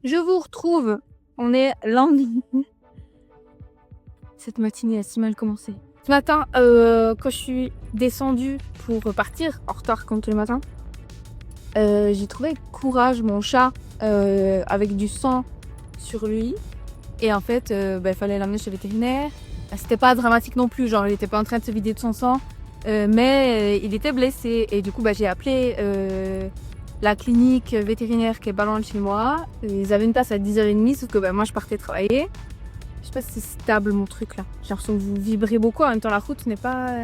Je vous retrouve. On est lundi. Cette matinée a si mal commencé. Ce matin, quand je suis descendue pour partir, en retard comme tous les matins, j'ai trouvé Courage, mon chat, avec du sang sur lui. Et en fait, il fallait l'amener chez le vétérinaire. C'était pas dramatique non plus, genre il était pas en train de se vider de son sang, mais il était blessé. Et du coup, j'ai appelé la clinique vétérinaire qui est pas loin de chez moi. Ils avaient une place à 10h30, sauf que moi je partais travailler. Je sais pas si c'est stable mon truc là. J'ai l'impression que vous vibrez beaucoup, en même temps la route n'est pas...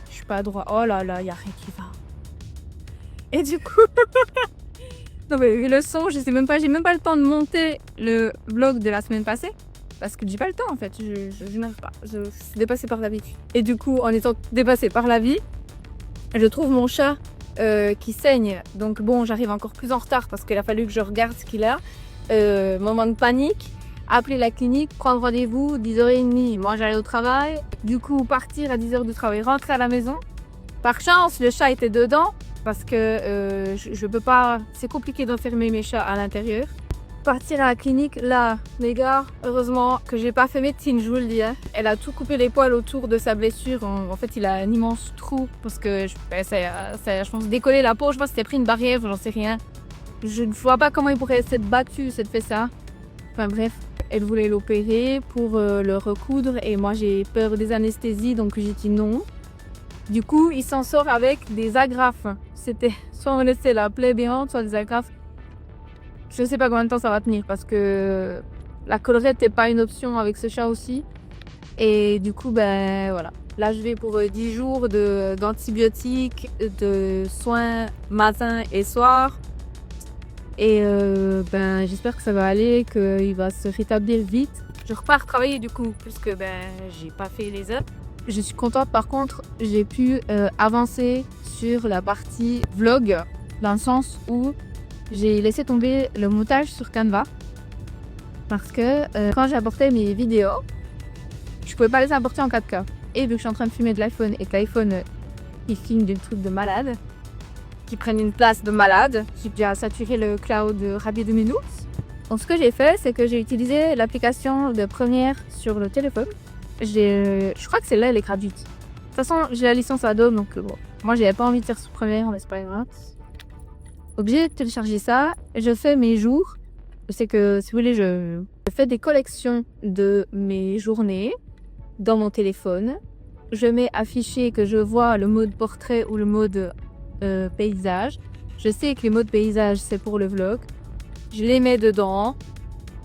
Je suis pas à droite. Oh là là, y a rien qui va. Et du coup... non mais le son, j'ai même pas le temps de monter le vlog de la semaine passée. Parce que j'ai pas le temps en fait, je n'arrive pas, je suis dépassée par la vie. Et du coup, en étant dépassée par la vie, je trouve mon chat qui saigne. Donc bon, j'arrive encore plus en retard parce qu'il a fallu que je regarde ce qu'il a. Moment de panique, appeler la clinique, prendre rendez-vous, 10h30, moi j'allais au travail. Du coup, partir à 10h du travail, rentrer à la maison. Par chance, le chat était dedans parce que je peux pas... C'est compliqué d'enfermer mes chats à l'intérieur. Partir à la clinique, là, les gars, heureusement que j'ai pas fait médecine, je vous le dis. Hein. Elle a tout coupé les poils autour de sa blessure. En fait, il a un immense trou parce que je pense, décoller la peau. Je pense que c'était pris une barrière, j'en sais rien. Je ne vois pas comment il pourrait s'être battu, s'être fait ça. Enfin bref, elle voulait l'opérer pour le recoudre et moi j'ai peur des anesthésies, donc j'ai dit non. Du coup, il s'en sort avec des agrafes. C'était soit on laissait la plaie béante, soit des agrafes. Je sais pas combien de temps ça va tenir parce que la collerette n'est pas une option avec ce chat aussi. Et du coup, voilà. Là, je vais pour 10 jours d'antibiotiques, de soins matin et soir. Et j'espère que ça va aller, qu'il va se rétablir vite. Je repars travailler du coup, puisque j'ai pas fait les heures. Je suis contente par contre, j'ai pu avancer sur la partie vlog, dans le sens où j'ai laissé tomber le montage sur Canva parce que quand j'importais mes vidéos, je pouvais pas les importer en 4K. Et vu que je suis en train de filmer de l'iPhone et que l'iPhone il filme des trucs de malade, qui prennent une place de malade, j'ai déjà saturé le cloud rapide de minutes. Donc ce que j'ai fait, c'est que j'ai utilisé l'application de Premiere sur le téléphone. Je crois que celle-là, elle est gratuite. De toute façon, j'ai la licence Adobe, donc bon. Moi, j'avais pas envie de faire sur Premiere, mais c'est pas grave. Obligé de télécharger ça. Je fais mes jours. Je sais que si vous voulez, je fais des collections de mes journées dans mon téléphone. Je mets affiché que je vois le mode portrait ou le mode paysage. Je sais que les modes paysage c'est pour le vlog. Je les mets dedans.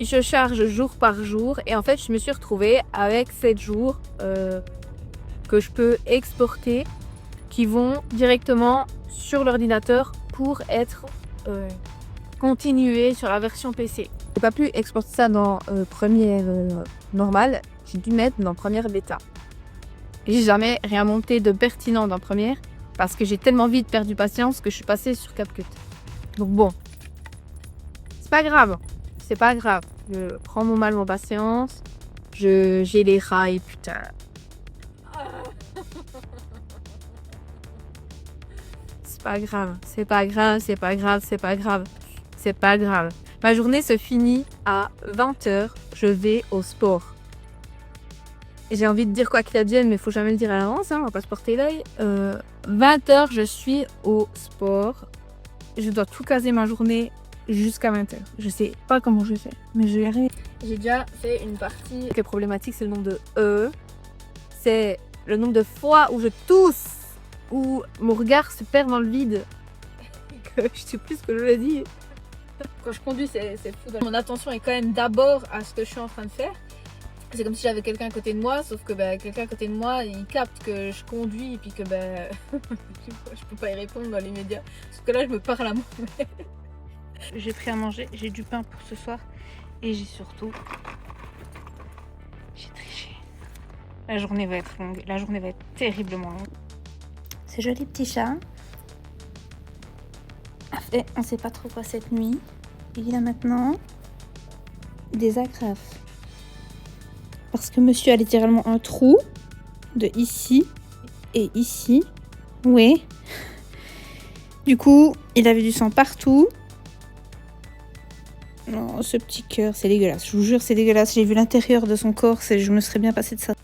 Je charge jour par jour. Et en fait, je me suis retrouvée avec 7 jours que je peux exporter qui vont directement sur l'ordinateur pour être continué sur la version PC. J'ai pas pu exporter ça dans Premiere normal, j'ai dû mettre dans Premiere bêta. J'ai jamais rien monté de pertinent dans Premiere parce que j'ai tellement vite perdu patience que je suis passée sur CapCut. Donc bon, c'est pas grave, Je prends mon mal, mon patience. J'ai les rails, putain. C'est pas grave. Ma journée se finit à 20h. Je vais au sport. Et j'ai envie de dire quoi qu'il advienne, mais il faut jamais le dire à l'avance, on va pas se porter l'œil. 20h, je suis au sport. Je dois tout caser ma journée jusqu'à 20h. Je sais pas comment je fais, mais je vais y arriver. J'ai déjà fait une partie qui est problématique, c'est le nombre de E. C'est le nombre de fois où je tousse, où mon regard se perd dans le vide. Je sais plus ce que je veux dire. Quand je conduis, c'est fou. Mon attention est quand même d'abord à ce que je suis en train de faire. C'est comme si j'avais quelqu'un à côté de moi, sauf que quelqu'un à côté de moi, il capte que je conduis et puis que je peux pas y répondre dans les médias. Parce que là, je me parle à moi-même. J'ai pris à manger, j'ai du pain pour ce soir et j'ai surtout... J'ai triché. La journée va être longue, la journée va être terriblement longue. Ce joli petit chat a fait on sait pas trop quoi cette nuit. Il a maintenant des agrafes. Parce que monsieur a littéralement un trou de ici et ici. Oui. Du coup, il avait du sang partout. Non, ce petit cœur, c'est dégueulasse. Je vous jure, c'est dégueulasse. J'ai vu l'intérieur de son corps, je me serais bien passée de ça.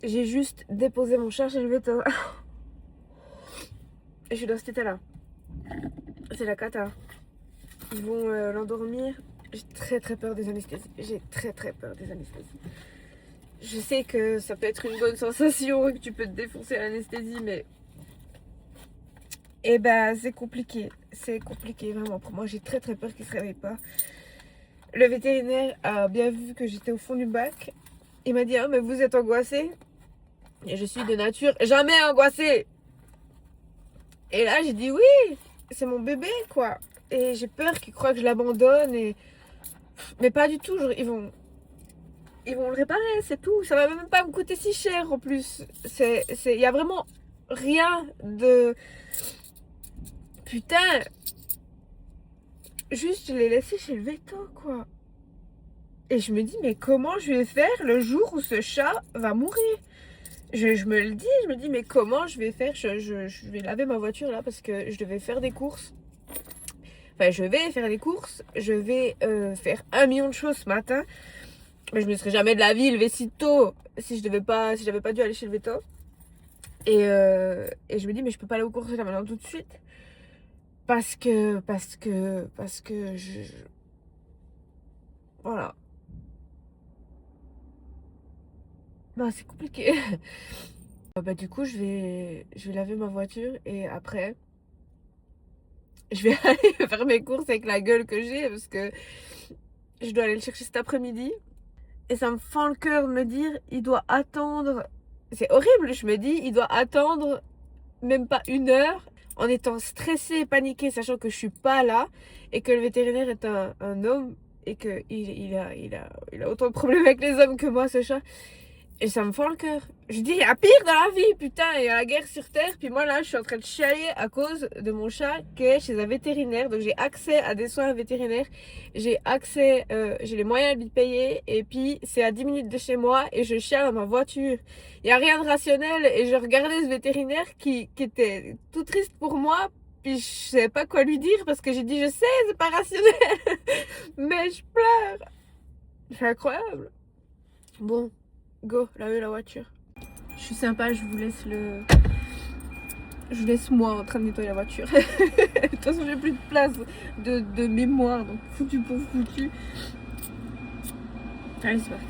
J'ai juste déposé mon chat chez le veto. Et je suis dans cet état-là. C'est la cata. Ils vont l'endormir. J'ai très peur des anesthésies. J'ai très peur des anesthésies. Je sais que ça peut être une bonne sensation et que tu peux te défoncer à l'anesthésie, mais... Eh ben, c'est compliqué. C'est compliqué, vraiment. Pour moi, j'ai très peur qu'il se réveille pas. Le vétérinaire a bien vu que j'étais au fond du bac. Il m'a dit, ah, mais vous êtes angoissée? Et je suis de nature jamais angoissée. Et là, j'ai dit, oui, c'est mon bébé, quoi. Et j'ai peur qu'ils croient que je l'abandonne. Mais pas du tout. Genre, ils vont le réparer, c'est tout. Ça va même pas me coûter si cher, en plus. Il y a vraiment rien de... Putain. Juste, je l'ai laissé chez le veto, quoi. Et je me dis, mais comment je vais faire le jour où ce chat va mourir? Je me le dis, mais comment je vais faire? Je vais laver ma voiture là parce que je devais faire des courses. Enfin, je vais faire des courses. Je vais faire 1 million de choses ce matin. Mais je me serais jamais de la vie levée si tôt si j'avais pas dû aller chez le veto. Et je me dis, mais je peux pas aller aux courses là maintenant tout de suite. Parce que voilà. Bah, c'est compliqué. Bah, du coup, je vais laver ma voiture et après, je vais aller faire mes courses avec la gueule que j'ai parce que je dois aller le chercher cet après-midi. Et ça me fend le cœur de me dire, il doit attendre. C'est horrible, je me dis, il doit attendre même pas 1 heure en étant stressé et paniqué, sachant que je suis pas là et que le vétérinaire est un homme et qu'il a autant de problèmes avec les hommes que moi, ce chat. Et ça me fend le cœur. Je dis, il y a pire dans la vie, putain, il y a la guerre sur Terre. Puis moi, là, je suis en train de chialer à cause de mon chat qui est chez un vétérinaire. Donc, j'ai accès à des soins vétérinaires. J'ai les moyens de lui payer. Et puis, c'est à 10 minutes de chez moi et je chiale dans ma voiture. Il n'y a rien de rationnel. Et je regardais ce vétérinaire qui était tout triste pour moi. Puis, je savais pas quoi lui dire parce que j'ai dit, je sais, c'est pas rationnel. Mais je pleure. C'est incroyable. Bon. Go, laver la voiture. Je suis sympa, je vous laisse moi en train de nettoyer la voiture. De toute façon, j'ai plus de place de mémoire, donc foutu pour foutu. Allez, c'est parti.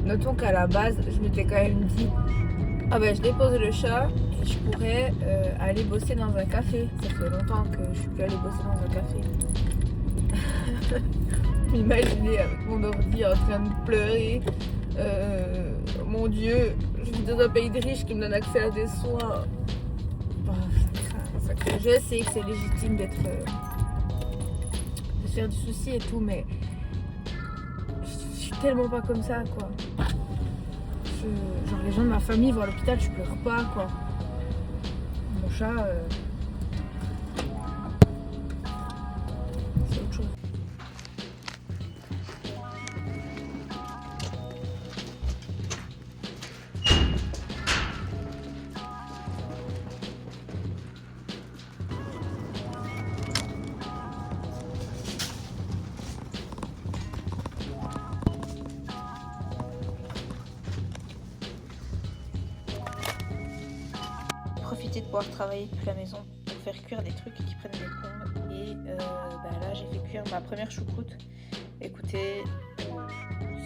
Notons qu'à la base, je m'étais quand même dit, ah ben je dépose le chat et je pourrais aller bosser dans un café. Ça fait longtemps que je suis plus allée bosser dans un café. M'imaginez avec mon ordi en train de pleurer. Mon Dieu, je vis dans un pays de riches qui me donne accès à des soins. Je sais que c'est légitime de se faire du souci et tout, mais je suis tellement pas comme ça, quoi. Genre les gens de ma famille vont à l'hôpital, je pleure pas, quoi. Mon chat, c'est autre chose. Profiter de pouvoir travailler depuis la maison pour faire cuire des trucs qui prennent des plombes. Et là, j'ai fait cuire ma première choucroute. Écoutez,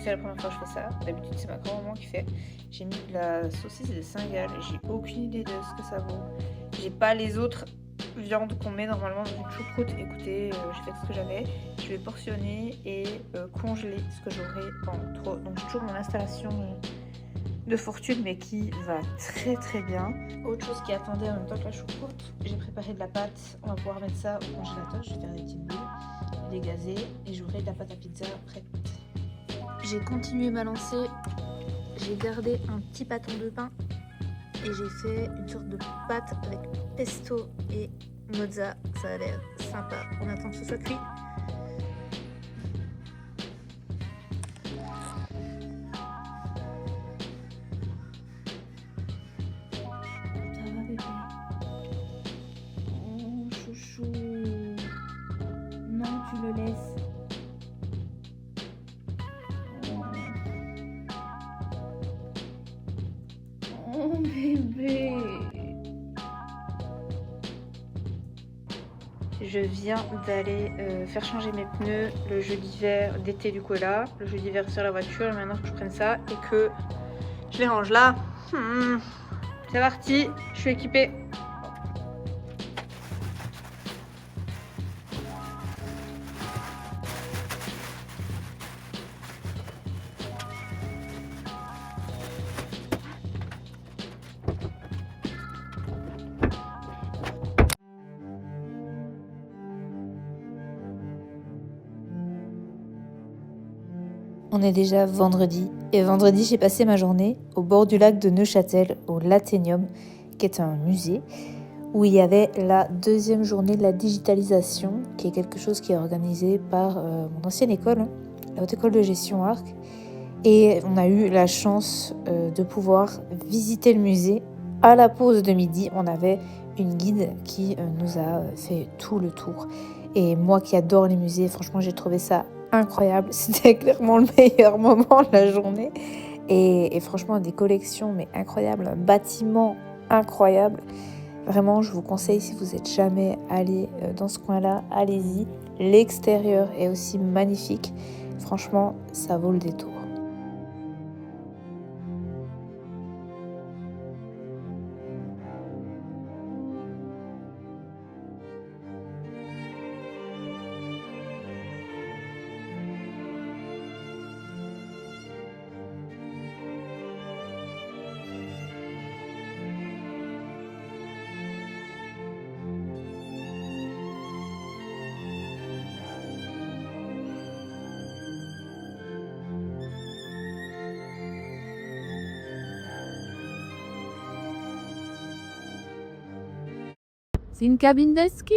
c'est la première fois que je fais ça. D'habitude, c'est ma grand-maman qui fait. J'ai mis de la saucisse et des cingales. J'ai aucune idée de ce que ça vaut. J'ai pas les autres viandes qu'on met normalement dans une choucroute. Écoutez, j'ai fait ce que j'avais. Je vais portionner et congeler ce que j'aurai en trop. Donc, j'ai toujours mon installation de fortune, mais qui va très très bien. Autre chose qui attendait en même temps que la choucroute, j'ai préparé de la pâte. On va pouvoir mettre ça au congélateur. Je vais faire des petites bulles, les gazer et j'aurai de la pâte à pizza prête. J'ai continué ma lancée. J'ai gardé un petit bâton de pain et j'ai fait une sorte de pâte avec pesto et mozza. Ça a l'air sympa. On attend que ce soit cuit. Ça va bébé. Oh chouchou. Non, tu le laisses. Oh bébé. Je viens d'aller faire changer mes pneus. Le jeu d'hiver d'été du coup est là. Le jeu d'hiver sur la voiture. Et maintenant que je prenne ça et que je les range là. C'est parti, je suis équipée. On est déjà vendredi, et vendredi j'ai passé ma journée au bord du lac de Neuchâtel, au Laténium, qui est un musée, où il y avait la deuxième journée de la digitalisation, qui est quelque chose qui est organisé par mon ancienne école, la Haute École de Gestion Arc, et on a eu la chance de pouvoir visiter le musée. À la pause de midi, on avait une guide qui nous a fait tout le tour. Et moi qui adore les musées, franchement j'ai trouvé ça incroyable. C'était clairement le meilleur moment de la journée. Et franchement des collections mais incroyables, un bâtiment incroyable. Vraiment je vous conseille, si vous n'êtes jamais allé dans ce coin-là, allez-y. L'extérieur est aussi magnifique. Franchement ça vaut le détour. C'est une cabine de ski.